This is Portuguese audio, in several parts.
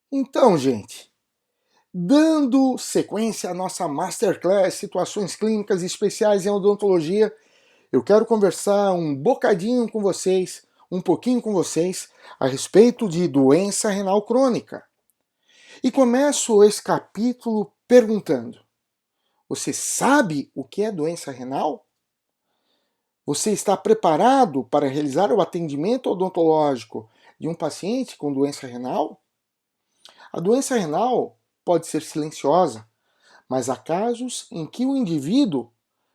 Então, gente, dando sequência à nossa Masterclass Situações Clínicas Especiais em Odontologia, eu quero conversar um bocadinho com vocês, um pouquinho com vocês, a respeito de doença renal crônica. E começo esse capítulo perguntando: você sabe o que é doença renal? Você está preparado para realizar o atendimento odontológico de um paciente com doença renal? A doença renal pode ser silenciosa, mas há casos em que o indivíduo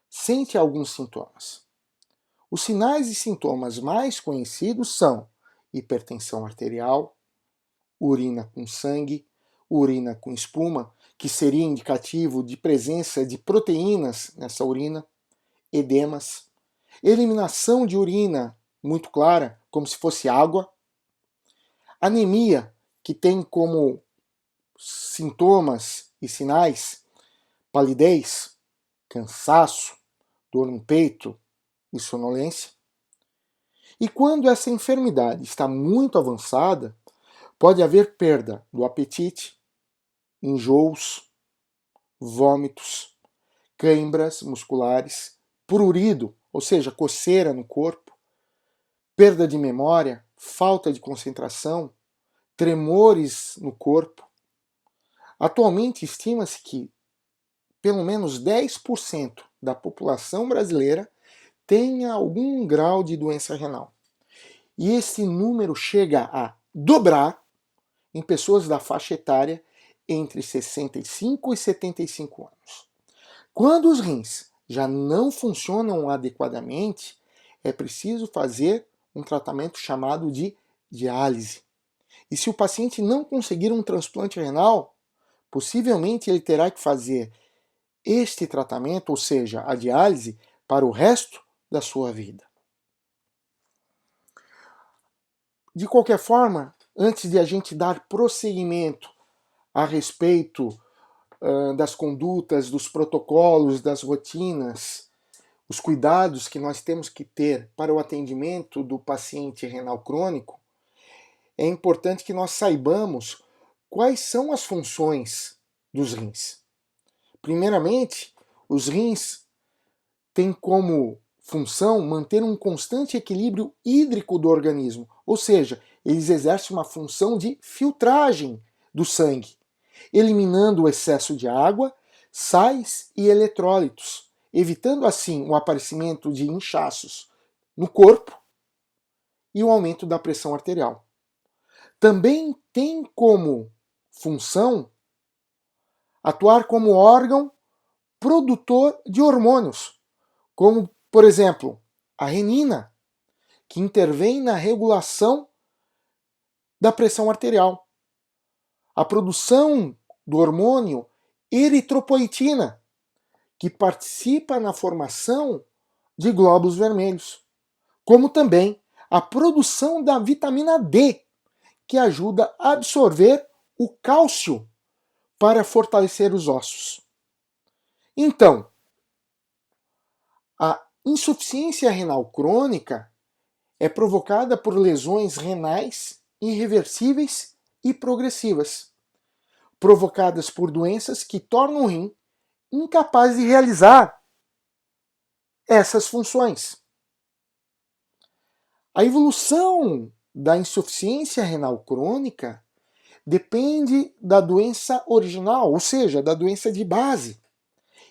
sente alguns sintomas. Os sinais e sintomas mais conhecidos são hipertensão arterial, urina com sangue, urina com espuma, que seria indicativo de presença de proteínas nessa urina, edemas, eliminação de urina muito clara, como se fosse água, anemia, que tem como sintomas e sinais palidez, cansaço, dor no peito e sonolência. E quando essa enfermidade está muito avançada, pode haver perda do apetite, enjoos, vômitos, câimbras musculares, prurido, ou seja, coceira no corpo, perda de memória, falta de concentração, tremores no corpo. Atualmente estima-se que pelo menos 10% da população brasileira tenha algum grau de doença renal. E esse número chega a dobrar em pessoas da faixa etária entre 65 e 75 anos. Quando os rins já não funcionam adequadamente, é preciso fazer um tratamento chamado de diálise. E se o paciente não conseguir um transplante renal, possivelmente ele terá que fazer este tratamento, ou seja, a diálise, para o resto da sua vida. De qualquer forma, antes de a gente dar prosseguimento a respeito das condutas, dos protocolos, das rotinas, os cuidados que nós temos que ter para o atendimento do paciente renal crônico, é importante que nós saibamos quais são as funções dos rins. Primeiramente, os rins têm como função manter um constante equilíbrio hídrico do organismo, ou seja, eles exercem uma função de filtragem do sangue, eliminando o excesso de água, sais e eletrólitos, evitando assim o aparecimento de inchaços no corpo e o aumento da pressão arterial. Também tem como função atuar como órgão produtor de hormônios, como, por exemplo, a renina, que intervém na regulação da pressão arterial. A produção do hormônio eritropoetina, que participa na formação de glóbulos vermelhos, como também a produção da vitamina D, que ajuda a absorver o cálcio para fortalecer os ossos. Então, a insuficiência renal crônica é provocada por lesões renais irreversíveis e progressivas, provocadas por doenças que tornam o rim incapaz de realizar essas funções. A evolução da insuficiência renal crônica depende da doença original, ou seja, da doença de base,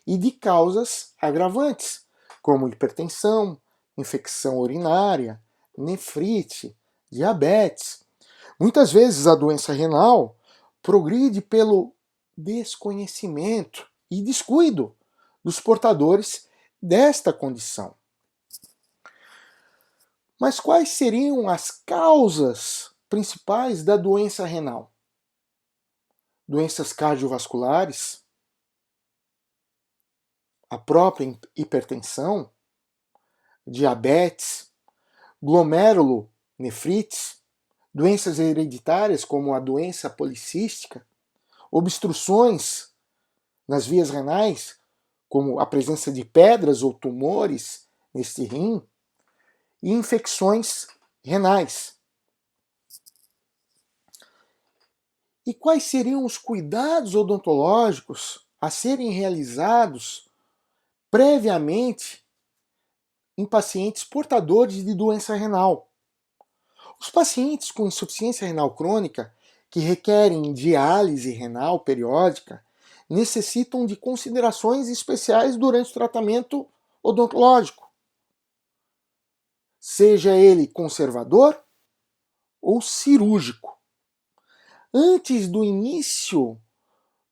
e de causas agravantes, como hipertensão, infecção urinária, nefrite, diabetes. Muitas vezes a doença renal progride pelo desconhecimento e descuido dos portadores desta condição. Mas quais seriam as causas principais da doença renal? Doenças cardiovasculares, a própria hipertensão, diabetes, glomerulonefrites, doenças hereditárias como a doença policística, obstruções nas vias renais, como a presença de pedras ou tumores neste rim, e infecções renais. E quais seriam os cuidados odontológicos a serem realizados previamente em pacientes portadores de doença renal? Os pacientes com insuficiência renal crônica, que requerem diálise renal periódica, necessitam de considerações especiais durante o tratamento odontológico, seja ele conservador ou cirúrgico. Antes do início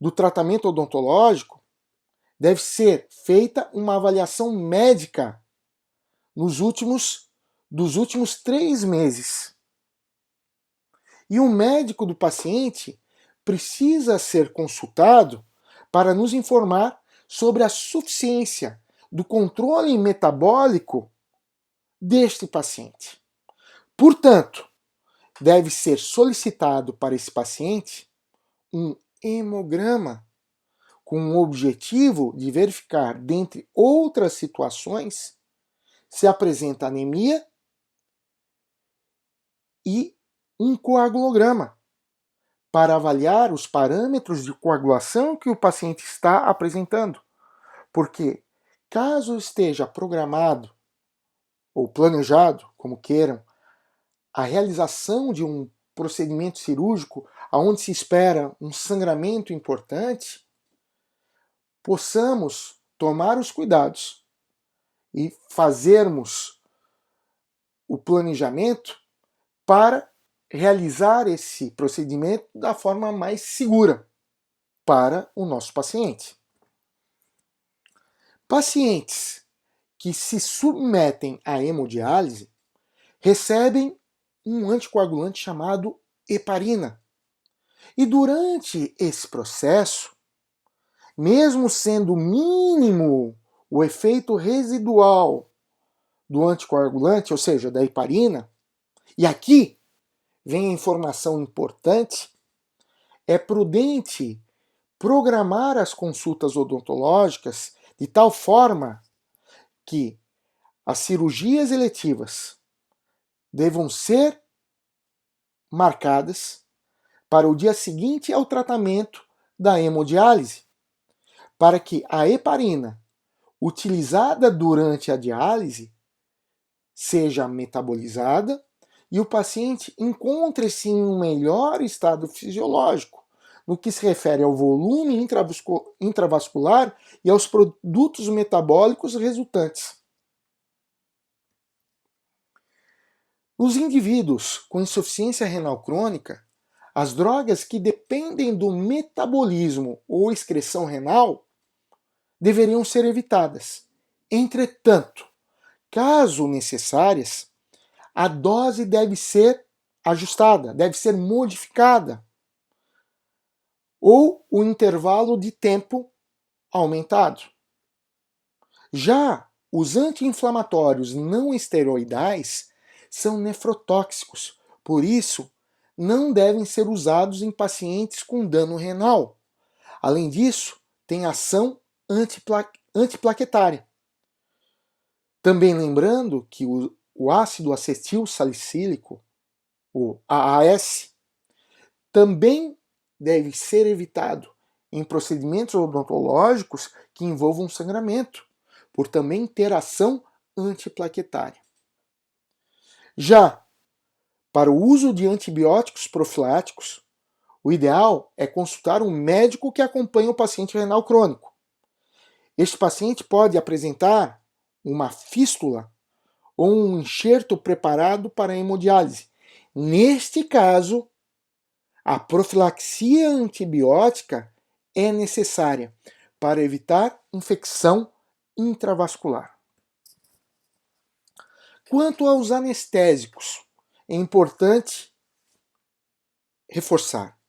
do tratamento odontológico, deve ser feita uma avaliação médica dos últimos 3 meses. E o médico do paciente precisa ser consultado para nos informar sobre a suficiência do controle metabólico deste paciente. Portanto, deve ser solicitado para esse paciente um hemograma com o objetivo de verificar, dentre outras situações, se apresenta anemia e um coagulograma para avaliar os parâmetros de coagulação que o paciente está apresentando. Porque, caso esteja programado ou planejado, como queiram, a realização de um procedimento cirúrgico onde se espera um sangramento importante, possamos tomar os cuidados e fazermos o planejamento para realizar esse procedimento da forma mais segura para o nosso paciente. Pacientes que se submetem à hemodiálise recebem um anticoagulante chamado heparina. E durante esse processo, mesmo sendo mínimo o efeito residual do anticoagulante, ou seja, da heparina, e aqui vem a informação importante, é prudente programar as consultas odontológicas de tal forma que as cirurgias eletivas devam ser marcadas para o dia seguinte ao tratamento da hemodiálise, para que a heparina utilizada durante a diálise seja metabolizada e o paciente encontre-se em um melhor estado fisiológico, no que se refere ao volume intravascular e aos produtos metabólicos resultantes. Nos indivíduos com insuficiência renal crônica, as drogas que dependem do metabolismo ou excreção renal deveriam ser evitadas. Entretanto, caso necessárias, a dose deve ser ajustada, deve ser modificada, ou o intervalo de tempo aumentado. Já os anti-inflamatórios não esteroidais são nefrotóxicos, por isso não devem ser usados em pacientes com dano renal. Além disso, tem ação antiplaquetária. Também lembrando que o ácido acetil salicílico, o AAS, também deve ser evitado em procedimentos odontológicos que envolvam sangramento, por também ter ação antiplaquetária. Já para o uso de antibióticos profiláticos, o ideal é consultar um médico que acompanha o paciente renal crônico. Este paciente pode apresentar uma fístula ou um enxerto preparado para a hemodiálise. Neste caso, a profilaxia antibiótica é necessária para evitar infecção intravascular. Quanto aos anestésicos, é importante reforçar: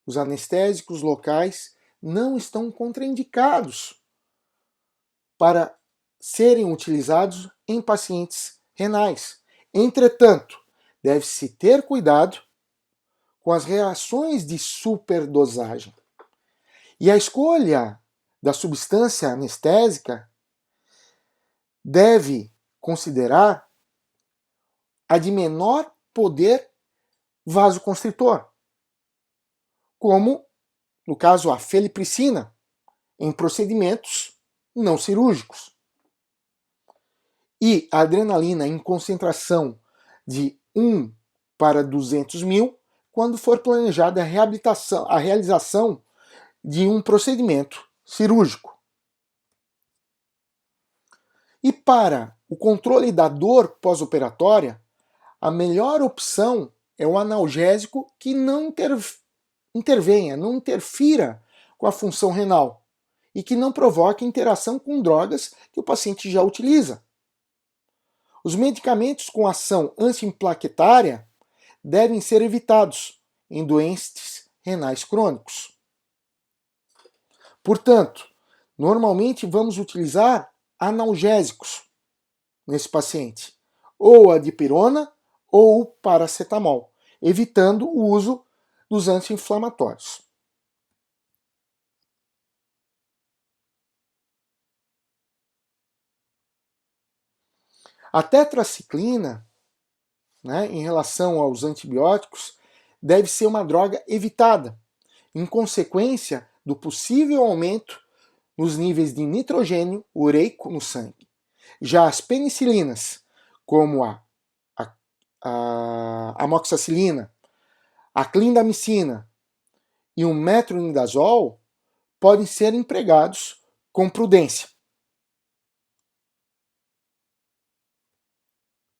os anestésicos locais não estão contraindicados para serem utilizados em pacientes renais. Entretanto, deve-se ter cuidado com as reações de superdosagem. E a escolha da substância anestésica deve considerar a de menor poder vasoconstritor. como, no caso, a felipricina, em procedimentos não cirúrgicos. E a adrenalina em concentração de 1 para 200 mil, quando for planejada a realização de um procedimento cirúrgico. E para o controle da dor pós-operatória, a melhor opção é o analgésico que não intervenha, não interfira com a função renal e que não provoque interação com drogas que o paciente já utiliza. Os medicamentos com ação anti-plaquetária devem ser evitados em doentes renais crônicos. Portanto, normalmente vamos utilizar analgésicos nesse paciente, ou a dipirona ou o paracetamol, evitando o uso dos anti-inflamatórios. A tetraciclina, né, em relação aos antibióticos, deve ser uma droga evitada, em consequência do possível aumento nos níveis de nitrogênio ureico no sangue. Já as penicilinas, como a amoxicilina, a clindamicina e o metronidazol, podem ser empregados com prudência.